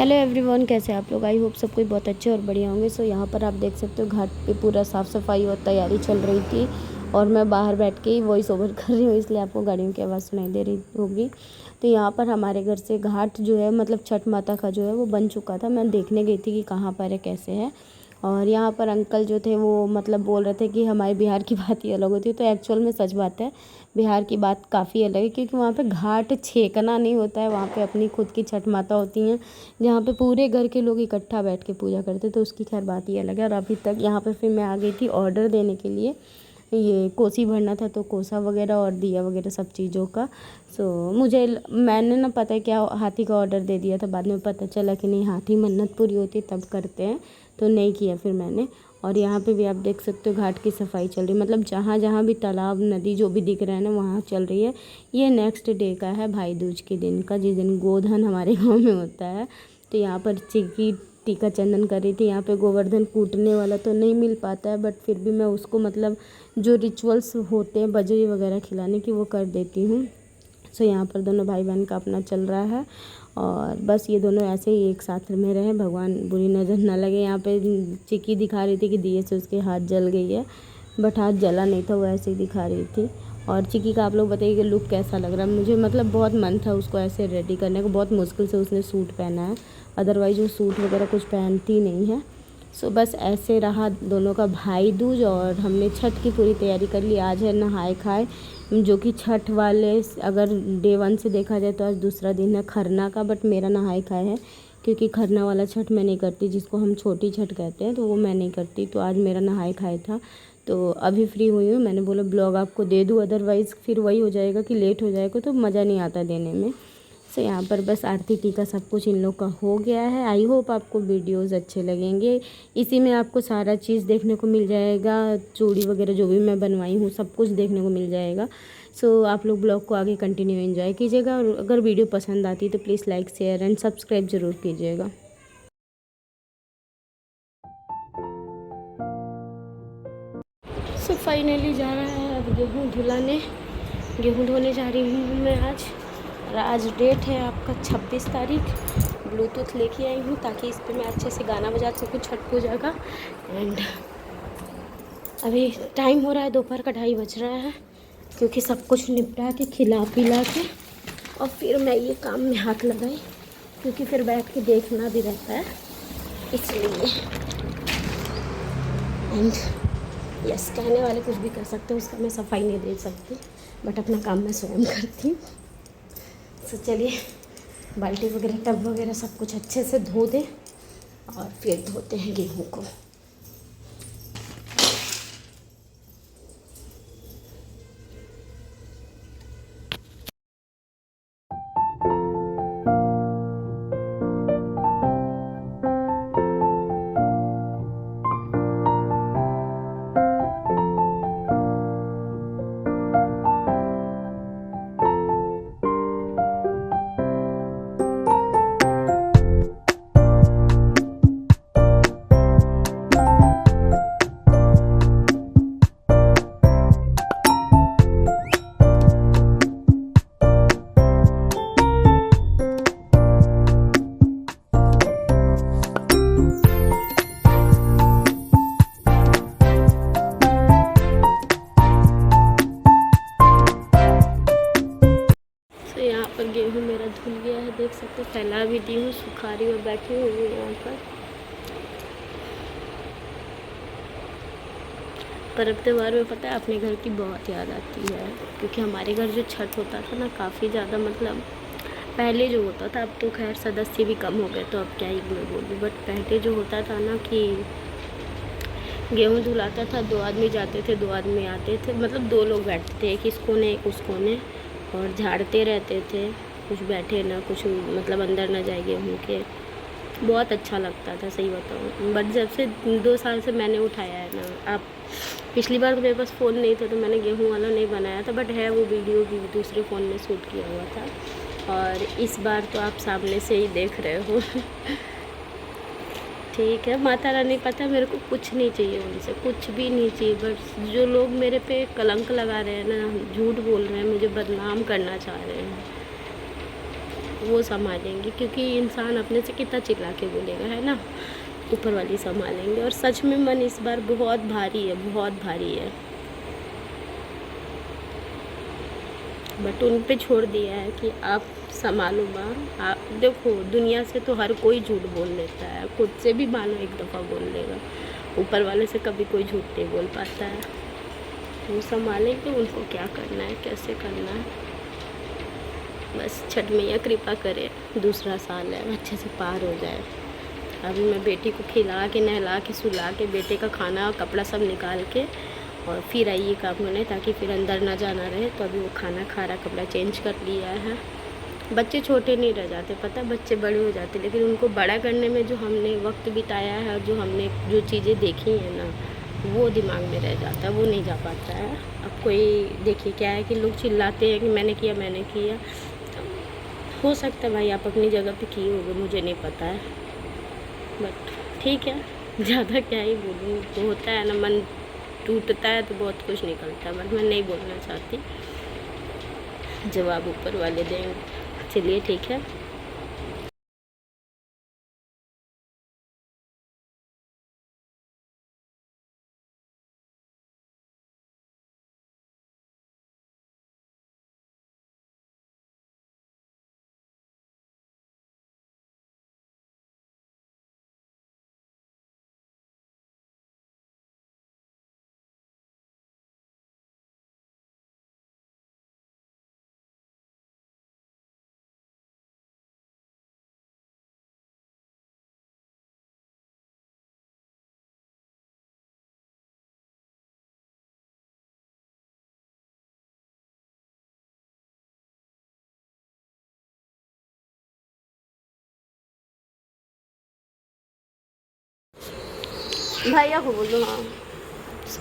Hello everyone, कैसे आप लोग। आई होप सब कोई बहुत अच्छे और बढ़िया होंगे। सो यहाँ पर आप देख सकते हो घाट पे पूरा साफ़ सफाई और तैयारी चल रही थी और मैं बाहर बैठ के ही वॉइस ओवर कर रही हूँ, इसलिए आपको गाड़ियों की आवाज़ सुनाई दे रही होगी। तो यहाँ पर हमारे घर से घाट जो है मतलब छठ माता का जो है वो बन चुका था। मैं देखने गई थी कि कहाँ पर है, कैसे है। और यहाँ पर अंकल जो थे वो मतलब बोल रहे थे कि हमारे बिहार की बात ही अलग होती है। तो एक्चुअल में सच बात है, बिहार की बात काफ़ी अलग है, क्योंकि वहाँ पे घाट छेकना नहीं होता है। वहाँ पे अपनी खुद की छठ माता होती हैं, जहाँ पे पूरे घर के लोग इकट्ठा बैठ के पूजा करते। तो उसकी खैर बात ही अलग है। और अभी तक यहाँ पे फिर मैं आ गई थी ऑर्डर देने के लिए, ये कोसी भरना था, तो कोसा वगैरह और दिया वगैरह सब चीज़ों का। मुझे मैंने ना पता है क्या हाथी का ऑर्डर दे दिया था। बाद में पता चला कि नहीं, हाथी मन्नत पूरी होती है तब करते हैं, तो नहीं किया फिर मैंने। और यहाँ पे भी आप देख सकते हो घाट की सफाई चल रही है, मतलब जहाँ जहाँ भी तालाब नदी जो भी दिख रहा है ना वहाँ चल रही है। ये नेक्स्ट डे का है, भाई दूज के दिन का, जिस दिन गोधन हमारे गाँव में होता है। तो यहाँ पर चिक्की टीका चंदन कर रही थी। यहाँ पे गोवर्धन कूटने वाला तो नहीं मिल पाता है, बट फिर भी मैं उसको मतलब जो रिचुअल्स होते हैं बजरी वगैरह खिलाने की वो कर देती हूँ। सो यहाँ पर दोनों भाई बहन का अपना चल रहा है और बस ये दोनों ऐसे ही एक साथ में रहें, भगवान बुरी नज़र ना लगे। यहाँ पे चिक्की दिखा रही थी कि दिए से उसके हाथ जल गई है, बट हाथ जला नहीं था, वो ऐसे ही दिखा रही थी। और चिक्की का आप लोग बताइए कि लुक कैसा लग रहा है। मुझे मतलब बहुत मन था उसको ऐसे रेडी करने को, बहुत मुश्किल से उसने सूट पहना है, अदरवाइज़ वो सूट वगैरह कुछ पहनती नहीं है। बस ऐसे रहा दोनों का भाई दूज। और हमने छठ की पूरी तैयारी कर ली। आज है नहाए खाए, जो कि छठ वाले अगर डे 1 से देखा जाए तो आज दूसरा दिन है खरना का, बट मेरा नहाए खाए है, क्योंकि खरना वाला छठ मैं नहीं करती, जिसको हम छोटी छठ कहते हैं, तो वो मैं नहीं करती। तो आज मेरा नहाए खाए था, तो अभी फ्री हुई हूँ। मैंने बोला ब्लॉग आपको दे दूँ, अदरवाइज़ फिर वही हो जाएगा कि लेट हो जाएगा, तो मज़ा नहीं आता देने में। यहाँ पर बस आरती टीका सब कुछ इन लोग का हो गया है। आई होप आपको वीडियोस अच्छे लगेंगे। इसी में आपको सारा चीज़ देखने को मिल जाएगा, चूड़ी वगैरह जो भी मैं बनवाई हूँ सब कुछ देखने को मिल जाएगा। आप लोग ब्लॉग को आगे कंटिन्यू एंजॉय कीजिएगा। और अगर वीडियो पसंद आती है तो please like share and subscribe ज़रूर कीजिएगा। फाइनली जा रहा है अब गेहूँ धुलाने। गेहूँ धोने जा रही हूँ मैं आज। और आज डेट है आपका 26 तारीख। ब्लूटूथ लेके आई हूँ ताकि इस पर मैं अच्छे से गाना बजा सकूँ छठ पूजा का। एंड अभी टाइम हो रहा है दोपहर का 2:30 बज रहा है, क्योंकि सब कुछ निपटा के खिला पिला के और फिर मैं ये काम में हाथ लगाई, क्योंकि फिर बैठ के देखना भी रहता है, इसलिए। एंड यस, कहने वाले कुछ भी कर सकते हैं, उसका मैं सफाई नहीं दे सकती, बट अपना काम मैं स्वयं करती हूँ। चलिए बाल्टी वगैरह टब वगैरह सब कुछ अच्छे से धो दें और फिर धोते हैं गेहूँ को। यहाँ पर गेहूँ मेरा धुल गया है, देख सकते हैं, फैला भी दी हूँ, सुखा रही और बैठी हुई हूँ यहाँ पर। पर्व त्योहार में पता है अपने घर की बहुत याद आती है, क्योंकि हमारे घर जो छठ होता था ना काफ़ी ज़्यादा, मतलब पहले जो होता था, अब तो खैर सदस्य भी कम हो गए तो अब क्या ही मैं बोलूँ, बट पहले जो होता था ना कि गेहूँ धुलाता था, 2 आदमी जाते थे 2 आदमी आते थे, मतलब 2 लोग बैठते थे, एक इस कोने एक उस कोने, और झाड़ते रहते थे, कुछ बैठे ना कुछ, मतलब अंदर ना जाए गेहूँ के। बहुत अच्छा लगता था, सही बताऊँ। बट जब से 2 साल से मैंने उठाया है ना, आप पिछली बार तो मेरे पास फ़ोन नहीं था तो मैंने गेहूँ वाला नहीं बनाया था, बट है वो वीडियो भी दूसरे फ़ोन में शूट किया हुआ था, और इस बार तो आप सामने से ही देख रहे हो। ठीक है, माता रानी, पता है मेरे को कुछ नहीं चाहिए उनसे, कुछ भी नहीं चाहिए, बस जो लोग मेरे पे कलंक लगा रहे हैं ना, झूठ बोल रहे हैं, मुझे बदनाम करना चाह रहे हैं, वो संभालेंगी, क्योंकि इंसान अपने से कितना चिल्ला के बोलेगा, है ना। ऊपर वाली संभालेंगे। और सच में मन इस बार बहुत भारी है, बहुत भारी है। बट उन पे छोड़ दिया है कि आप संभालो माँ। आप देखो, दुनिया से तो हर कोई झूठ बोल लेता है, खुद से भी मानो एक दफ़ा बोल लेगा, ऊपर वाले से कभी कोई झूठ नहीं बोल पाता है। वो संभालेंगे, उनको क्या करना है, कैसे करना है। बस छठ मैया कृपा करे, दूसरा साल है, अच्छे से पार हो जाए। अभी मैं बेटी को खिला के, नहला के, सुला के, बेटे का खाना कपड़ा सब निकाल के और फिर आई ये काम करने, ताकि फिर अंदर ना जाना रहे। तो अभी वो खाना खा रहा, कपड़ा चेंज कर लिया है। बच्चे छोटे नहीं रह जाते, पता, बच्चे बड़े हो जाते, लेकिन उनको बड़ा करने में जो हमने वक्त बिताया है, जो हमने जो चीज़ें देखी हैं ना, वो दिमाग में रह जाता है, वो नहीं जा पाता है। अब कोई देखिए क्या है कि लोग चिल्लाते हैं कि मैंने किया, मैंने किया। हो सकता है भाई आप अपनी जगह पे किए होगे, मुझे नहीं पता है, बट ठीक है, ज़्यादा क्या ही बोलूँ। तो होता है ना, मन टूटता है तो बहुत कुछ निकलता है, बट मैं नहीं बोलना चाहती, जवाब ऊपर वाले देंगे। चलिए ठीक है। भैया को बोलो। हाँ,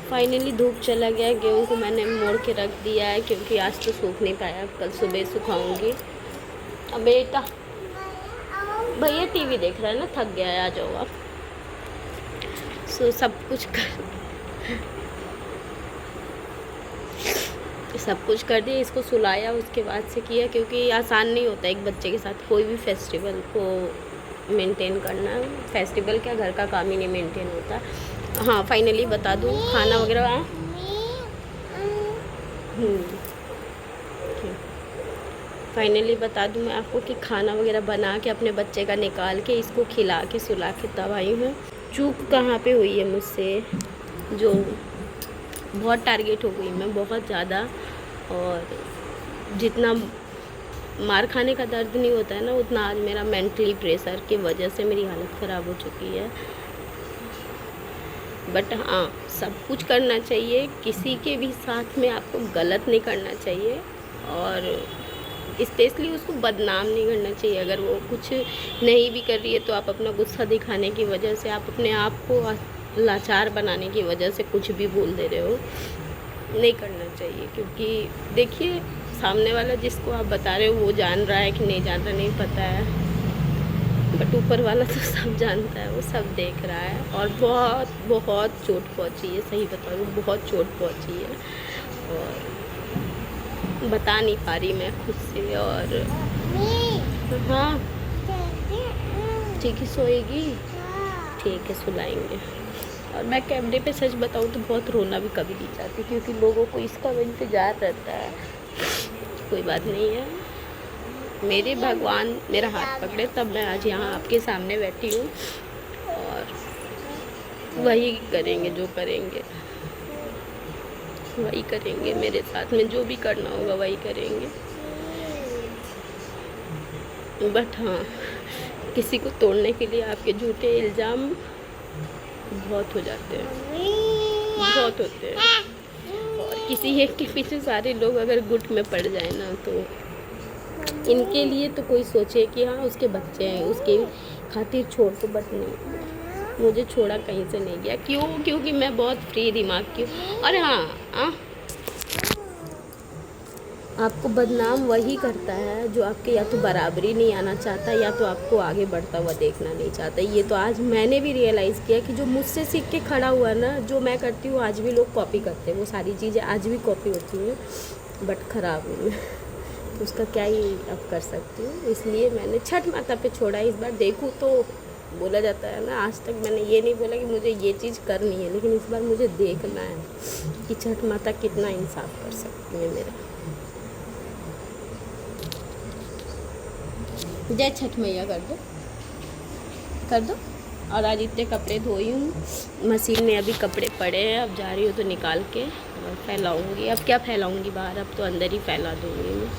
फाइनली धूप चला गया। गेहूँ को मैंने मोड़ के रख दिया है, क्योंकि आज तो सूख नहीं पाया, कल सुबह सुखाऊंगी। अब बेटा, भैया टीवी देख रहा है ना, थक गया है, आ जाओ आप। सब कुछ कर दिया, इसको सुलाया, उसके बाद से किया, क्योंकि आसान नहीं होता एक बच्चे के साथ कोई भी फेस्टिवल को मेंटेन करना। फेस्टिवल क्या, घर का काम ही नहीं मेंटेन होता। हाँ, फाइनली बता दूँ, खाना वगैरह फाइनली बता दूँ मैं आपको कि खाना वगैरह बना के अपने बच्चे का निकाल के इसको खिला के सुला के तब आई हूँ। चूक कहाँ पे हुई है मुझसे, जो बहुत टारगेट हो गई मैं, बहुत ज़्यादा। और जितना मार खाने का दर्द नहीं होता है ना, उतना आज मेरा मेंटली प्रेशर की वजह से मेरी हालत ख़राब हो चुकी है। बट हाँ, सब कुछ करना चाहिए, किसी के भी साथ में आपको गलत नहीं करना चाहिए, और स्पेशली उसको बदनाम नहीं करना चाहिए। अगर वो कुछ नहीं भी कर रही है तो आप अपना गुस्सा दिखाने की वजह से, आप अपने आप को लाचार बनाने की वजह से कुछ भी बोल दे रहे हो, नहीं करना चाहिए। क्योंकि देखिए, सामने वाला जिसको आप बता रहे हो वो जान रहा है कि नहीं जान रहा नहीं पता है, बट ऊपर वाला तो सब जानता है, वो सब देख रहा है। और बहुत बहुत चोट पहुंची है, सही बताऊँ, बहुत चोट पहुंची है, और बता नहीं पा रही मैं खुद से। और हाँ ठीक है, सोएगी, ठीक है, सुलाएंगे। और मैं कैमरे पे सच बताऊँ तो बहुत रोना भी कभी नहीं चाहती, क्योंकि लोगों को इसका इंतज़ार रहता है। कोई बात नहीं है, मेरे भगवान मेरा हाथ पकड़े तब मैं आज यहाँ आपके सामने बैठी हूँ, और वही करेंगे जो करेंगे, वही करेंगे, मेरे साथ में जो भी करना होगा वही करेंगे। बट हाँ, किसी को तोड़ने के लिए आपके झूठे इल्ज़ाम बहुत हो जाते हैं, बहुत होते हैं। और किसी एक के पीछे सारे लोग अगर गुट में पड़ जाए ना, तो इनके लिए तो कोई सोचे कि हाँ उसके बच्चे हैं, उसके खातिर छोड़ तो, बट नहीं, मुझे छोड़ा कहीं से नहीं गया। क्यों? क्योंकि मैं बहुत फ्री दिमाग की हूँ। और हाँ, आपको बदनाम वही करता है जो आपके या तो बराबरी नहीं आना चाहता, या तो आपको आगे बढ़ता हुआ देखना नहीं चाहता। ये तो आज मैंने भी रियलाइज़ किया कि जो मुझसे सीख के खड़ा हुआ ना, जो मैं करती हूँ आज भी लोग कॉपी करते हैं, वो सारी चीज़ें आज भी कॉपी होती हैं, बट ख़राब हुई। उसका क्या ही अब कर सकती हूँ, इसलिए मैंने छठ माता पे छोड़ा। इस बार देखूँ तो बोला जाता है ना, आज तक मैंने ये नहीं बोला कि मुझे ये चीज़ करनी है, लेकिन इस बार मुझे देखना है कि छठ माता कितना इंसाफ कर सकती है मेरा। जय छठ मैया कर दो। और आज इतने कपड़े धोई हूँ, मशीन में अभी कपड़े पड़े हैं, अब जा रही हूँ तो निकाल के और फैलाऊँगी। अब क्या फैलाऊँगी बाहर, अब तो अंदर ही फैला दूँगी मैं।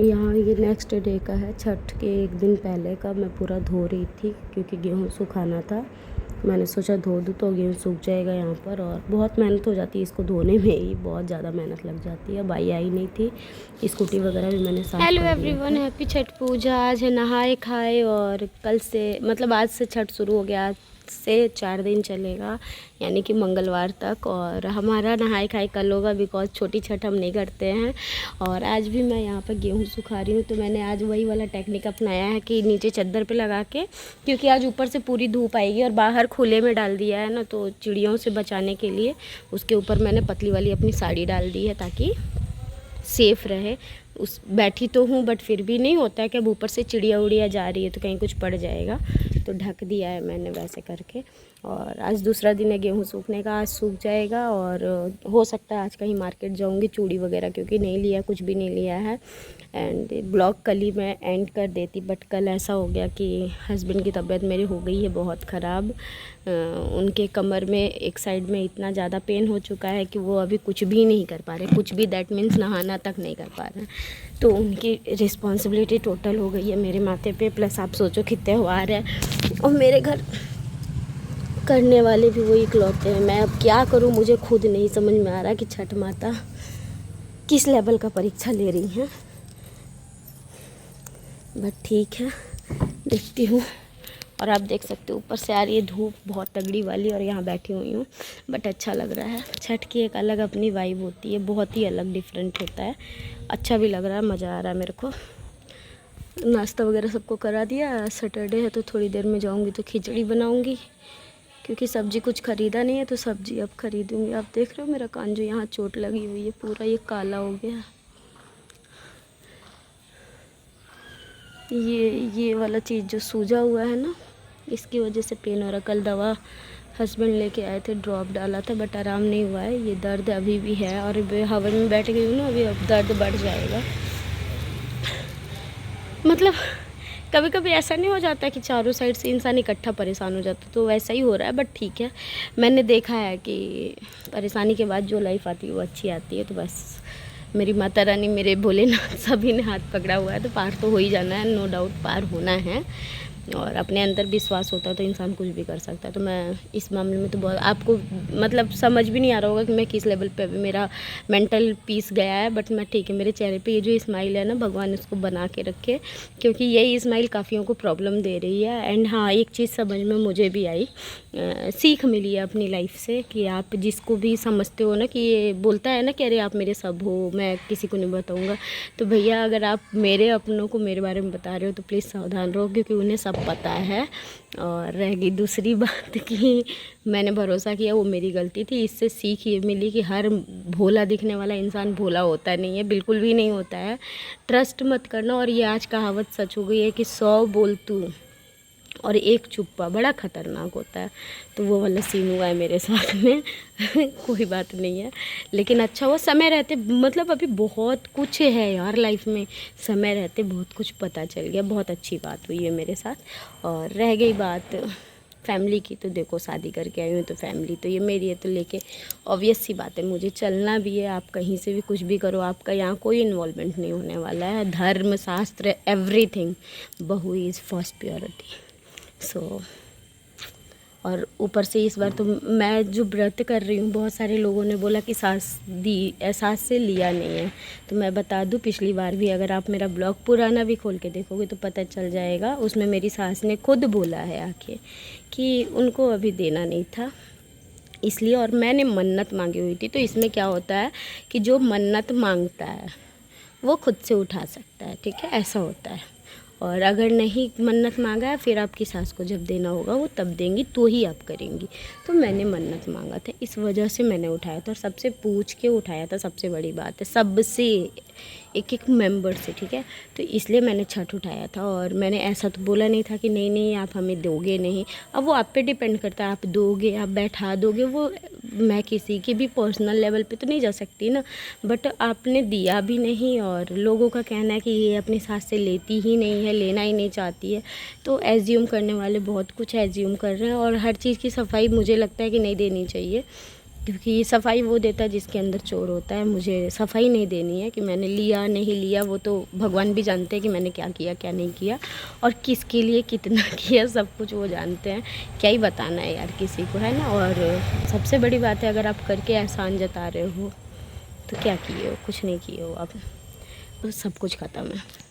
यहाँ ये नेक्स्ट डे का है, छठ के एक दिन पहले का। मैं पूरा धो रही थी क्योंकि गेहूँ सुखाना था। मैंने सोचा धो दूँ तो गेहूँ सूख जाएगा यहाँ पर, और बहुत मेहनत हो जाती है इसको धोने में ही, बहुत ज़्यादा मेहनत लग जाती है। बाई आई नहीं थी, स्कूटी वगैरह भी मैंने साफ कर दिया। हेलो एवरीवन, हैप्पी छठ पूजा। आज है नहाए खाए, और कल से मतलब आज से छठ शुरू हो गया। आज से 4 दिन चलेगा, यानी कि मंगलवार तक। और हमारा नहाए खाए कल होगा, बिकॉज छोटी छठ हम नहीं करते हैं। और आज भी मैं यहाँ पर गेहूँ सुखा रही हूँ, तो मैंने आज वही वाला टेक्निक अपनाया है कि नीचे चादर पे लगा के, क्योंकि आज ऊपर से पूरी धूप आएगी और बाहर खुले में डाल दिया है ना, तो चिड़ियों से बचाने के लिए उसके ऊपर मैंने पतली वाली अपनी साड़ी डाल दी है ताकि सेफ़ रहे। उस बैठी तो हूँ बट फिर भी नहीं होता है कि अब ऊपर से चिड़िया उड़िया जा रही है तो कहीं कुछ पड़ जाएगा, तो ढक दिया है मैंने वैसे करके। और आज दूसरा दिन है गेहूँ सूखने का, आज सूख जाएगा। और हो सकता है आज कहीं मार्केट जाऊँगी चूड़ी वगैरह, क्योंकि नहीं लिया, कुछ भी नहीं लिया है। एंड ब्लॉग कल ही मैं एंड कर देती, बट कल ऐसा हो गया कि हस्बैंड की तबीयत मेरी हो गई है बहुत ख़राब। उनके कमर में एक साइड में इतना ज़्यादा पेन हो चुका है कि वो अभी कुछ भी नहीं कर पा रहे, कुछ भी, दैट मीन्स नहाना तक नहीं कर पा रहे। तो उनकी रिस्पॉन्सिबिलिटी टोटल हो गई है मेरे माथे पे। प्लस आप सोचो कि त्यौहार है और मेरे घर करने वाले भी वही इकलौते हैं। मैं अब क्या करूं, मुझे खुद नहीं समझ में आ रहा कि छठ माता किस लेवल का परीक्षा ले रही हैं। बट ठीक है, देखती हूँ। और आप देख सकते हो ऊपर से आ रही है धूप बहुत तगड़ी वाली, और यहाँ बैठी हुई हूँ, बट अच्छा लग रहा है। छठ की एक अलग अपनी वाइब होती है, बहुत ही अलग डिफरेंट होता है। अच्छा भी लग रहा है, मज़ा आ रहा है मेरे को। नाश्ता वगैरह सबको करा दिया। सैटरडे है तो थोड़ी देर में जाऊँगी तो खिचड़ी बनाऊँगी, क्योंकि सब्ज़ी कुछ ख़रीदा नहीं है, तो सब्ज़ी अब ख़रीदूँगी। आप देख रहे हो मेरा कान जो यहाँ चोट लगी हुई है, पूरा ये काला हो गया। ये वाला चीज़ जो सूजा हुआ है ना, इसकी वजह से पेन हो रहा। कल दवा हस्बैंड लेके आए थे, ड्रॉप डाला था, बट आराम नहीं हुआ है। ये दर्द अभी भी है, और हवा में बैठ गई हूँ ना अभी, अब दर्द बढ़ जाएगा। मतलब कभी कभी ऐसा नहीं हो जाता कि चारों साइड से इंसान इकट्ठा परेशान हो जाता, तो वैसा ही हो रहा है। बट ठीक है, मैंने देखा है कि परेशानी के बाद जो लाइफ आती है वो अच्छी आती है। तो बस मेरी माता रानी, मेरे भोलेनाथ सभी ने हाथ पकड़ा हुआ है, तो पार तो हो ही जाना है, नो डाउट पार होना है। और अपने अंदर विश्वास होता है तो इंसान कुछ भी कर सकता है। तो मैं इस मामले में तो बहुत, आपको मतलब समझ भी नहीं आ रहा होगा कि मैं किस लेवल पे अभी मेरा मेंटल पीस गया है। बट मैं ठीक है, मेरे चेहरे पे ये जो स्माइल है ना, भगवान इसको बना के रखे, क्योंकि यही स्माइल काफ़ियों को प्रॉब्लम दे रही है। एंड हाँ, एक चीज़ समझ में मुझे भी आई, सीख मिली है अपनी लाइफ से, कि आप जिसको भी समझते हो ना कि ये बोलता है ना कि अरे आप मेरे सब हो, मैं किसी को नहीं बताऊँगा, तो भैया अगर आप मेरे अपनों को मेरे बारे में बता रहे हो तो प्लीज़ सावधान रहो, क्योंकि उन्हें सब पता है। और रह गई दूसरी बात कि मैंने भरोसा किया, वो मेरी गलती थी। इससे सीख ये मिली कि हर भोला दिखने वाला इंसान भोला होता नहीं है, बिल्कुल भी नहीं होता है। ट्रस्ट मत करना। और ये आज कहावत सच हो गई है कि 100 बोल तू और एक चुप्पा बड़ा ख़तरनाक होता है। तो वो वाला सीन हुआ है मेरे साथ में। कोई बात नहीं है, लेकिन अच्छा हुआ समय रहते, मतलब अभी बहुत कुछ है यार लाइफ में, समय रहते बहुत कुछ पता चल गया। बहुत अच्छी बात हुई है मेरे साथ। और रह गई बात फैमिली की, तो देखो शादी करके आई हूँ तो फैमिली तो ये मेरी है, तो लेके ऑब्वियस सी बात है मुझे चलना भी है। आप कहीं से भी कुछ भी करो, आपका यहाँ कोई इन्वॉल्वमेंट नहीं होने वाला है। धर्म शास्त्र एवरीथिंग, बहू इज़ फर्स्ट प्योरिटी। सो और ऊपर से इस बार तो मैं जो व्रत कर रही हूँ, बहुत सारे लोगों ने बोला कि सास से लिया नहीं है। तो मैं बता दूँ, पिछली बार भी अगर आप मेरा ब्लॉग पुराना भी खोल के देखोगे तो पता चल जाएगा, उसमें मेरी सास ने खुद बोला है आके कि उनको अभी देना नहीं था इसलिए, और मैंने मन्नत मांगी हुई थी। तो इसमें क्या होता है कि जो मन्नत मांगता है वो खुद से उठा सकता है, ठीक है, ऐसा होता है। और अगर नहीं मन्नत मांगा है फिर आपकी सास को जब देना होगा वो तब देंगी, तो ही आप करेंगी। तो मैंने मन्नत मांगा था, इस वजह से मैंने उठाया था और सबसे पूछ के उठाया था। सबसे बड़ी बात है, सबसे एक एक मेंबर से, ठीक है। तो इसलिए मैंने छठ उठाया था और मैंने ऐसा तो बोला नहीं था कि नहीं नहीं आप हमें दोगे नहीं। अब वो आप पे डिपेंड करता है, आप दोगे, आप बैठा दोगे, वो मैं किसी की भी पर्सनल लेवल पे तो नहीं जा सकती ना। बट आपने दिया भी नहीं और लोगों का कहना है कि ये अपनी सास से लेती ही नहीं है, लेना ही नहीं चाहती है। तो एज्यूम करने वाले बहुत कुछ एज्यूम कर रहे हैं और हर चीज़ की सफाई मुझे लगता है कि नहीं देनी चाहिए, क्योंकि सफाई वो देता है जिसके अंदर चोर होता है। मुझे सफाई नहीं देनी है कि मैंने लिया नहीं लिया, वो तो भगवान भी जानते हैं कि मैंने क्या किया क्या नहीं किया और किसके लिए कितना किया, सब कुछ वो जानते हैं। क्या ही बताना है यार किसी को, है ना। और सबसे बड़ी बात है, अगर आप करके एहसान जता रहे हो तो क्या किए हो, कुछ नहीं किए हो आप, तो सब कुछ ख़त्म है।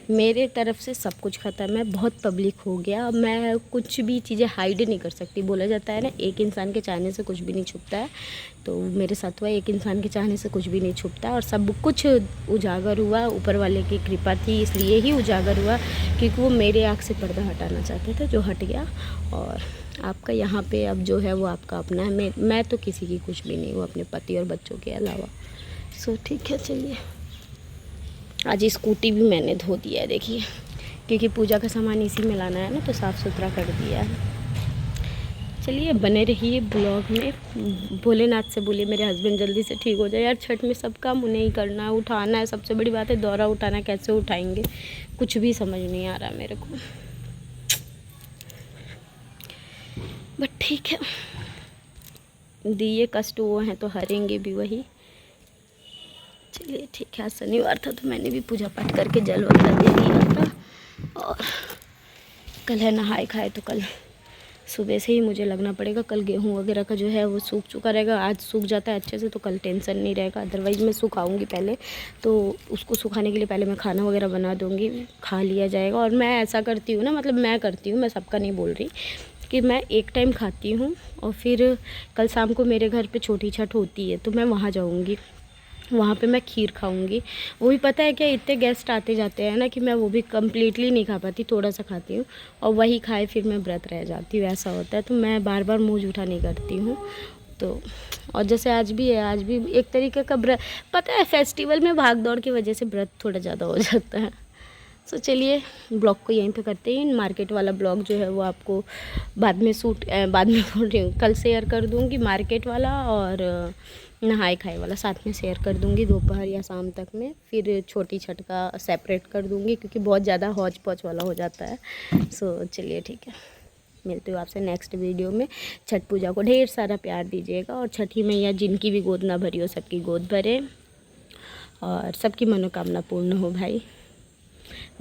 मेरे तरफ से सब कुछ ख़त्म है, बहुत पब्लिक हो गया, मैं कुछ भी चीज़ें हाइड नहीं कर सकती। बोला जाता है ना, एक इंसान के चाहने से कुछ भी नहीं छुपता है, तो मेरे साथ हुआ, एक इंसान के चाहने से कुछ भी नहीं छुपता और सब कुछ उजागर हुआ। ऊपर वाले की कृपा थी, इसलिए ही उजागर हुआ, क्योंकि वो मेरे आँख से पर्दा हटाना चाहते थे, जो हट गया। और आपका यहाँ पे अब जो है वो आपका अपना है, मैं तो किसी की कुछ भी नहीं हूँ अपने पति और बच्चों के अलावा। सो ठीक है, चलिए। आज स्कूटी भी मैंने धो दिया है, देखिए, क्योंकि पूजा का सामान इसी में लाना है ना, तो साफ़ सुथरा कर दिया है। चलिए, बने रहिए ब्लॉग में। भोलेनाथ से बोलिए मेरे हस्बैंड जल्दी से ठीक हो जाए यार। छठ में सब काम उन्हें ही करना है, उठाना है, सबसे बड़ी बात है दौरा उठाना, कैसे उठाएंगे कुछ भी समझ नहीं आ रहा मेरे को, बट ठीक है, दिए कष्ट वो हैं तो हरेंगे भी वही। चलिए ठीक है, आज शनिवार था तो मैंने भी पूजा पाठ करके जल वगैरह दे दिया था। और कल है नहाए खाए, तो कल सुबह से ही मुझे लगना पड़ेगा। कल गेहूँ वगैरह का जो है वो सूख चुका रहेगा, आज सूख जाता है अच्छे से तो कल टेंशन नहीं रहेगा। अदरवाइज़ मैं सुखाऊंगी पहले, तो उसको सुखाने के लिए पहले मैं खाना वगैरह बना दूँगी, खा लिया जाएगा। और मैं ऐसा करती हूँ ना, मतलब मैं करती हूँ, मैं सबका नहीं बोल रही, कि मैं एक टाइम खाती हूँ और फिर कल शाम को मेरे घर पे छोटी छठ होती है तो मैं वहाँ जाऊँगी, वहाँ पे मैं खीर खाऊंगी। वो भी पता है क्या, इतने गेस्ट आते जाते हैं ना कि मैं वो भी कम्प्लीटली नहीं खा पाती, थोड़ा सा खाती हूँ और वही खाए फिर मैं व्रत रह जाती हूँ, ऐसा होता है। तो मैं बार बार मुँह जूठा नहीं करती हूँ। तो और जैसे आज भी है, आज भी एक तरीके का व्रत, पता है फेस्टिवल में भाग दौड़ की वजह से व्रत थोड़ा ज़्यादा हो जाता है। तो चलिए, ब्लॉग को यहीं पे करते हैं। मार्केट वाला ब्लॉग जो है वो आपको बाद में बोल रही हूँ, कल शेयर कर दूँगी मार्केट वाला, और नहाए खाए वाला साथ में शेयर कर दूँगी दोपहर या शाम तक में। फिर छोटी छठ का सेपरेट कर दूँगी, क्योंकि बहुत ज़्यादा हौच पौच वाला हो जाता है। सो चलिए ठीक है, मिलती हूँ आपसे नेक्स्ट वीडियो में। छठ पूजा को ढेर सारा प्यार दीजिएगा और छठी मैया जिनकी भी गोद ना भरी हो सबकी गोद भरे और सबकी मनोकामना पूर्ण हो। भाई,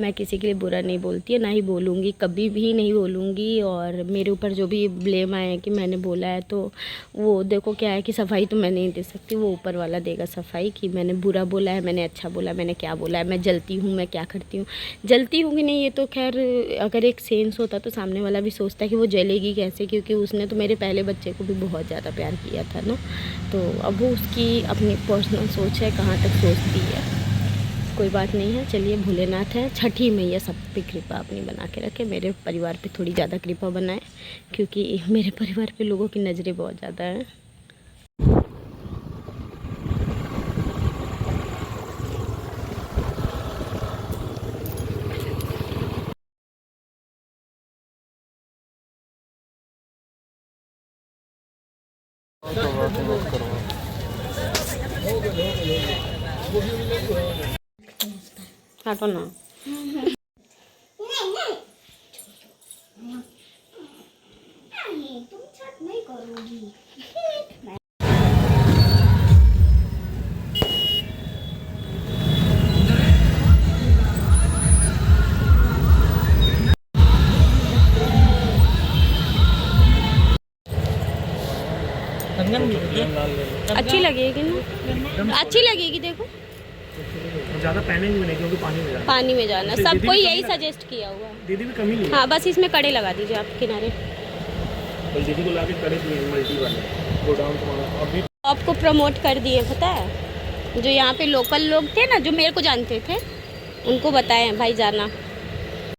मैं किसी के लिए बुरा नहीं बोलती है, ना ही बोलूँगी, कभी भी नहीं बोलूँगी। और मेरे ऊपर जो भी ब्लेम आए कि मैंने बोला है, तो वो देखो क्या है कि सफाई तो मैं नहीं दे सकती, वो ऊपर वाला देगा सफाई, कि मैंने बुरा बोला है, मैंने अच्छा बोला, मैंने क्या बोला है, मैं जलती हूँ, मैं क्या करती हूँ, जलती हूँ कि नहीं। ये तो खैर अगर एक सेंस होता तो सामने वाला भी सोचता कि वो जलेगी कैसे, क्योंकि उसने तो मेरे पहले बच्चे को भी बहुत ज़्यादा प्यार किया था ना। तो अब वो उसकी अपनी पर्सनल सोच है, कहाँ तक सोचती है, कोई बात नहीं है। चलिए, भोलेनाथ है, छठी मैया सब पे कृपा अपनी बना के रखे, मेरे परिवार पे थोड़ी ज़्यादा कृपा बनाए, क्योंकि मेरे परिवार पे लोगों की नज़रें बहुत ज़्यादा हैं। काटो ना। तुम छठ नहीं करोगी। अच्छी लगेगी ना, अच्छी लगेगी। देखो ज़्यादा पहनेंगे भी नहीं, क्योंकि पानी में जाना सबको यही सजेस्ट किया हुआ। दीदी भी कमी नहीं। हाँ, बस इसमें कड़े लगा दीजिए आप किनारे। दीदी को लाके कड़े दिए मल्टी वाले गोडाउन तुम्हारा अभी आपको प्रमोट कर दिए, पता है, जो यहाँ पे लोकल लोग थे ना, जो मेरे को जानते थे, उनको बताए भाई जाना।